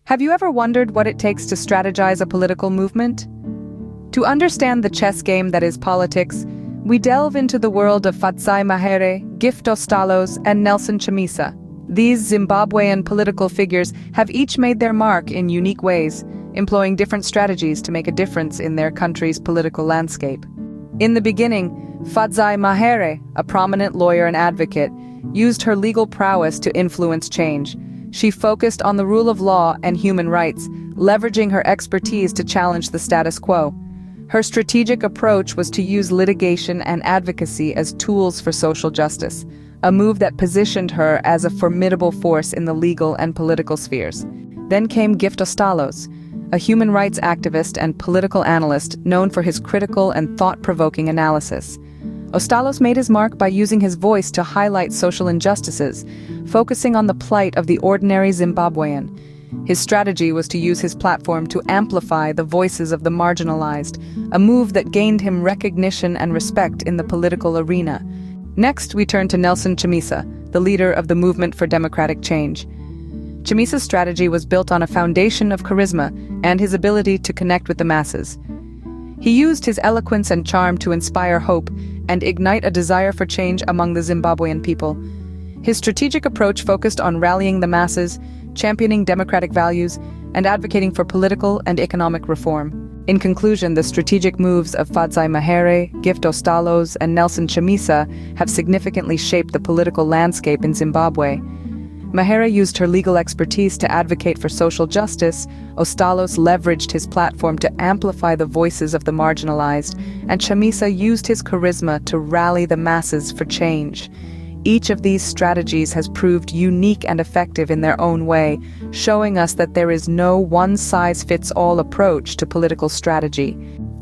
Have you ever wondered what it takes to strategize a political movement? To understand the chess game that is politics, we delve into the world of Sabc Mahere, Gift Ostalos, and Nelson Chamisa. These Zimbabwean political figures have each made their mark in unique ways, employing different strategies to make a difference in their country's political landscape. In the beginning, Sabc Mahere, a prominent lawyer and advocate, used her legal prowess to influence change. She focused on the rule of law and human rights, leveraging her expertise to challenge the status quo. Her strategic approach was to use litigation and advocacy as tools for social justice, a move that positioned her as a formidable force in the legal and political spheres. Then came Gift Ostalos, a human rights activist and political analyst known for his critical and thought-provoking analysis. Ostalos made his mark by using his voice to highlight social injustices, focusing on the plight of the ordinary Zimbabwean. His strategy was to use his platform to amplify the voices of the marginalized, a move that gained him recognition and respect in the political arena. Next, we turn to Nelson Chamisa, the leader of the Movement for Democratic Change. Chamisa's strategy was built on a foundation of charisma and his ability to connect with the masses. He used his eloquence and charm to inspire hope and ignite a desire for change among the Zimbabwean people. His strategic approach focused on rallying the masses, championing democratic values, and advocating for political and economic reform. In conclusion, the strategic moves of Sabc Mahere, Gift Ostalos, and Nelson Chamisa have significantly shaped the political landscape in Zimbabwe. Mahere used her legal expertise to advocate for social justice, Ostalos leveraged his platform to amplify the voices of the marginalized, and Chamisa used his charisma to rally the masses for change. Each of these strategies has proved unique and effective in their own way, showing us that there is no one-size-fits-all approach to political strategy.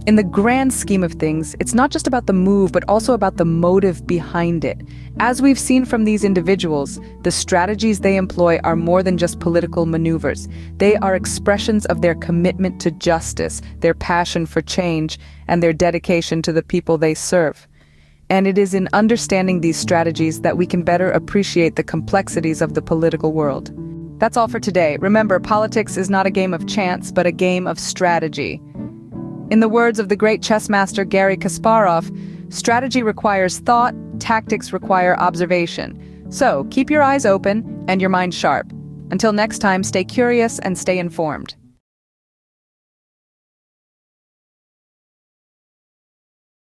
In the grand scheme of things, it's not just about the move, but also about the motive behind it. As we've seen from these individuals, the strategies they employ are more than just political maneuvers. They are expressions of their commitment to justice, their passion for change, and their dedication to the people they serve. And it is in understanding these strategies that we can better appreciate the complexities of the political world. That's all for today. Remember, politics is not a game of chance, but a game of strategy. In the words of the great chess master Garry Kasparov, strategy requires thought, tactics require observation. So, keep your eyes open and your mind sharp. Until next time, stay curious and stay informed.